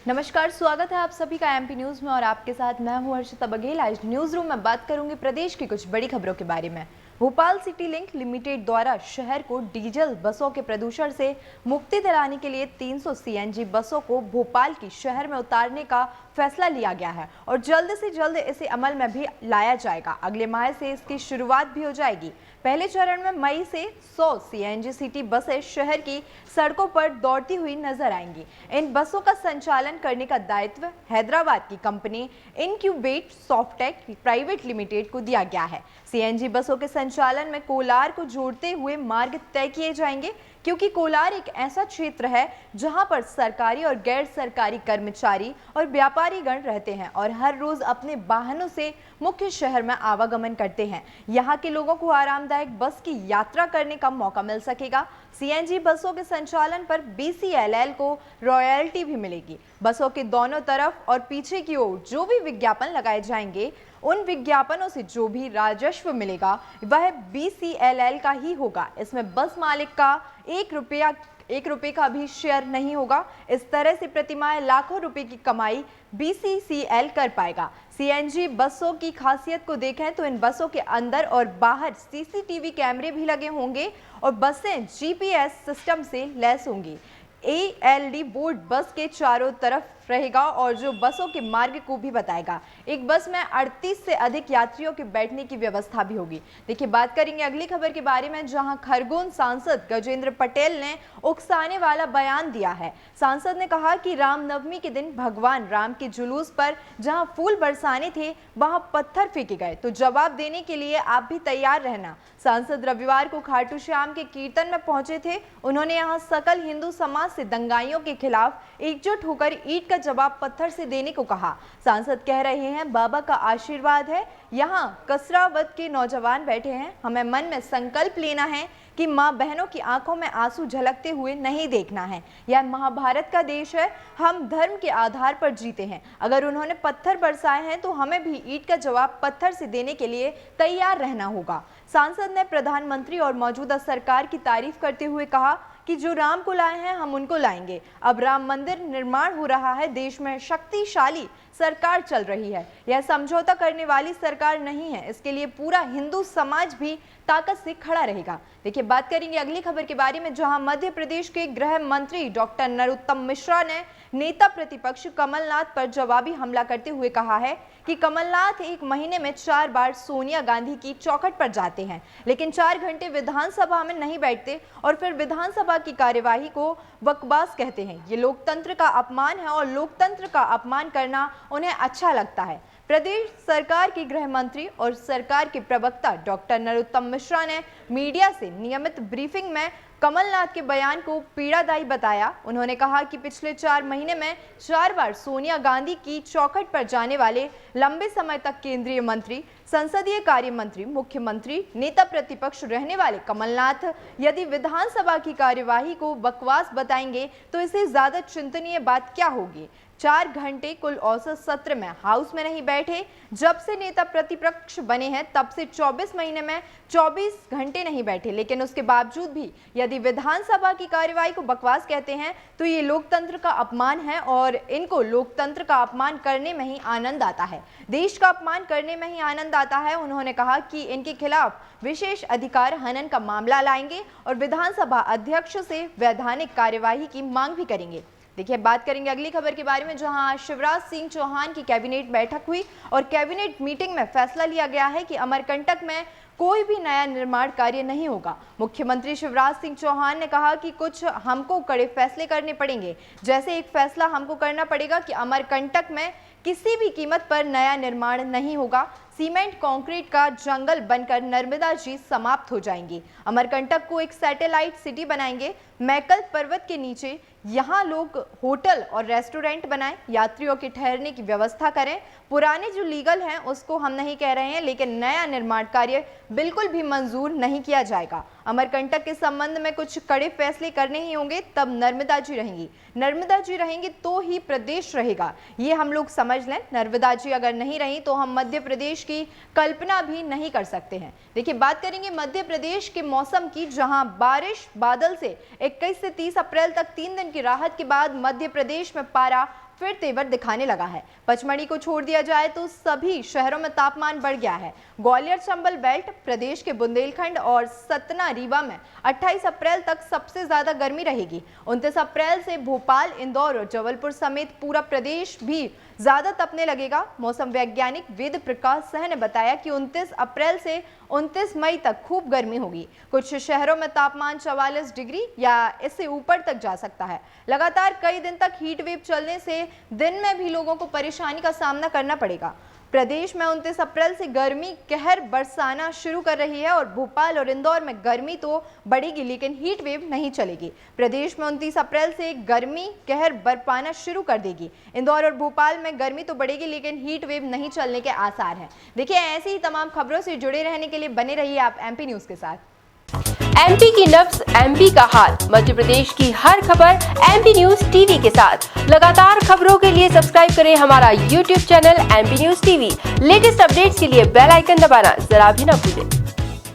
नमस्कार, स्वागत है आप सभी का एमपी न्यूज में और आपके साथ मैं हूं हर्षिता बघेल। आज न्यूज रूम में बात करूंगी प्रदेश की कुछ बड़ी खबरों के बारे में। भोपाल सिटी लिंक लिमिटेड द्वारा शहर को डीजल बसों के प्रदूषण से मुक्ति दिलाने के लिए 300 सीएनजी बसों को भोपाल की शहर में उतारने का फैसला लिया गया है और जल्द से जल्द इसे अमल में भी लाया जाएगा। अगले माह से इसकी शुरुआत भी हो जाएगी। पहले चरण में मई से 100 सीएनजी सिटी बसें शहर की सड़कों पर दौड़ती हुई नजर आएंगी। इन बसों का संचालन करने का दायित्व हैदराबाद की company incubate Softtech private limited को दिया गया है। सीएनजी बसों के संचालन में कोलार को जोड़ते हुए मार्ग तय किए जाएंगे, क्योंकि कोलार एक ऐसा क्षेत्र है जहां पर सरकारी और गैर सरकारी कर्मचारी और व्यापारी गण रहते हैं और हर रोज अपने वाहनों से मुख्य शहर में आवागमन करते हैं। यहां के लोगों को आरामदायक बस की यात्रा करने का मौका मिल सकेगा। सीएनजी बसों के संचालन पर बीसीएलएल को रॉयल्टी भी मिलेगी। बसों के दोनों तरफ और पीछे की ओर जो भी विज्ञापन लगाए जाएंगे, उन विज्ञापनों से जो भी राजस्व मिलेगा वह बीसीएलएल का ही होगा। इसमें बस मालिक का एक रुपये का भी शेयर नहीं होगा। इस तरह से प्रतिमाह लाखों रुपए की कमाई बीसीसीएल कर पाएगा। सीएनजी बसों की खासियत को देखें तो इन बसों के अंदर और बाहर सीसीटीवी कैमरे भी लगे होंगे और बसें जीपीएस सिस्टम से लैस होंगी। एएलडी बोर्ड बस के चारों तरफ रहेगा और जो बसों के मार्ग को भी बताएगा। एक बस में 38 से अधिक यात्रियों के बैठने की व्यवस्था भी होगी। देखिए, बात करेंगे अगली खबर के बारे में, जहां खरगोन सांसद गजेंद्र पटेल ने उकसाने वाला बयान दिया है। सांसद ने कहा कि रामनवमी के दिन भगवान राम के जुलूस पर जहां फूल बरसाने थे वहां पत्थर फेंके गए, तो जवाब देने के लिए आप भी तैयार रहना। सांसद रविवार को खाटू श्याम के कीर्तन में पहुंचे थे। उन्होंने यहां सकल हिंदू समाज से दंगाइयों के खिलाफ एकजुट होकर ईंट का जवाब पत्थर से देने को कहा। सांसद कह रहे हैं, बाबा का आशीर्वाद है। यहाँ कसरावत के नौजवान बैठे हैं। हमें मन में संकल्प लेना है कि माँ बहनों की आंखों में आंसू झलकते हुए नहीं देखना है। यह महाभारत का देश है। हम धर्म के आधार पर जीते हैं। अगर उन्होंने पत्थर बरसाए हैं तो हमें भी ईंट का जवाब पत्थर से देने के लिए तैयार रहना होगा। सांसद ने प्रधानमंत्री और मौजूदा सरकार की तारीफ करते हुए कहा कि जो राम को लाए हैं हम उनको लाएंगे। अब राम मंदिर निर्माण हो रहा है। देश में शक्तिशाली सरकार चल रही है। यह समझौता करने वाली सरकार नहीं है। इसके लिए पूरा हिंदू समाज भी ताकत से खड़ा रहेगा। देखिए, बात करेंगे अगली खबर के बारे में, जहां मध्य प्रदेश के गृह मंत्री डॉक्टर नरोत्तम मिश्रा ने नेता प्रतिपक्ष कमलनाथ पर जवाबी हमला करते हुए कहा है कि कमलनाथ एक महीने में 4 बार सोनिया गांधी की चौखट पर जाते हैं, लेकिन 4 घंटे विधानसभा में नहीं बैठते और फिर विधानसभा की कार्यवाही को बकवास कहते हैं। ये लोकतंत्र का अपमान है और लोकतंत्र का अपमान करना उन्हें अच्छा लगता है। प्रदेश सरकार के गृह मंत्री और सरकार के प्रवक्ता डॉक्टर नरोत्तम मिश्रा ने मीडिया से नियमित ब्रीफिंग में कमलनाथ के बयान को पीड़ादायी बताया। उन्होंने कहा कि पिछले 4 महीने में 4 बार सोनिया गांधी की चौखट पर जाने वाले लंबे समय तक केंद्रीय मंत्री, संसदीय कार्य मंत्री, मुख्यमंत्री, नेता प्रतिपक्ष रहने वाले कमलनाथ यदि विधानसभा की कार्यवाही को बकवास बताएंगे तो इससे ज्यादा चिंतनीय बात क्या होगी। 4 घंटे कुल औसत सत्र में हाउस में नहीं बैठे। जब से नेता प्रतिपक्ष बने हैं तब से 24 महीने में 24 घंटे नहीं बैठे, लेकिन उसके बावजूद भी यदि विधानसभा की कार्यवाही को बकवास कहते हैं तो ये लोकतंत्र का अपमान है और इनको लोकतंत्र का अपमान करने में ही आनंद आता है, देश का अपमान करने में ही आनंद आता है। उन्होंने कहा कि इनके खिलाफ विशेष अधिकार हनन का मामला लाएंगे और विधानसभा अध्यक्ष से वैधानिक कार्यवाही की मांग भी करेंगे। देखिए, बात करेंगे अगली खबर के बारे में, जहां शिवराज सिंह चौहान की कैबिनेट बैठक हुई और कैबिनेट मीटिंग में फैसला लिया गया है कि अमरकंटक में कोई भी नया निर्माण कार्य नहीं होगा। मुख्यमंत्री शिवराज सिंह चौहान ने कहा कि कुछ हमको कड़े फैसले करने पड़ेंगे। जैसे एक फैसला हमको करना पड़ेगा कि अमरकंटक में किसी भी कीमत पर नया निर्माण नहीं होगा। सीमेंट कंक्रीट का जंगल बनकर नर्मदा जी समाप्त हो जाएंगी। अमरकंटक को एक सैटेलाइट सिटी बनाएंगे। मैकल पर्वत के नीचे यहाँ लोग होटल और रेस्टोरेंट बनाएं, यात्रियों के ठहरने की व्यवस्था करें। पुराने जो लीगल हैं उसको हम नहीं कह रहे हैं, लेकिन नया निर्माण कार्य बिल्कुल भी मंजूर नहीं किया जाएगा। अमरकंटक के संबंध में कुछ कड़े फैसले करने ही होंगे, तब नर्मदा जी रहेंगी। नर्मदा जी रहेंगी तो ही प्रदेश रहेगा, ये हम लोग समझ लें। नर्मदा जी अगर नहीं रही तो हम मध्य प्रदेश की कल्पना भी नहीं कर सकते हैं। देखिए, बात करेंगे मध्य प्रदेश के मौसम की, जहां बारिश बादल से 21 से 30 अप्रैल तक 3 दिन की राहत के बाद मध्य प्रदेश में पारा फिर तेवर दिखाने लगा है। पचमढ़ी को छोड़ दिया जाए तो सभी शहरों में तापमान बढ़ गया है। ग्वालियर चंबल बेल्ट, प्रदेश के बुंदेलखंड और सतना रीवा में 28 अप्रैल तक सबसे ज्यादा गर्मी रहेगी। 29 अप्रैल से भोपाल, इंदौर और जबलपुर समेत पूरा प्रदेश भी ज्यादा तपने लगेगा। मौसम वैज्ञानिक वेद प्रकाश सह ने बताया कि 29 अप्रैल से 29 मई तक खूब गर्मी होगी। कुछ शहरों में तापमान 44 डिग्री या इससे ऊपर तक जा सकता है। लगातार कई दिन तक हीट वेव चलने से दिन में भी लोगों को परेशानी का सामना करना पड़ेगा। प्रदेश में 29 अप्रैल से गर्मी कहर बरसाना शुरू कर रही है और भोपाल और इंदौर में गर्मी तो बढ़ेगी लेकिन हीट वेव नहीं चलेगी। प्रदेश में 29 अप्रैल से गर्मी कहर बरपाना शुरू कर देगी। इंदौर और भोपाल में गर्मी तो बढ़ेगी लेकिन हीट वेव नहीं चलने के आसार हैं। देखिए, ऐसी ही तमाम खबरों से जुड़े रहने के लिए बने रहिए आप एमपी न्यूज के साथ। एमपी की नब्ज, एमपी का हाल, मध्य प्रदेश की हर खबर एमपी न्यूज टीवी के साथ। लगातार खबरों के लिए सब्सक्राइब करें हमारा YouTube channel MP news TV. Latest updates के लिए बेल आइकन दबाना जरा भी न भूलें।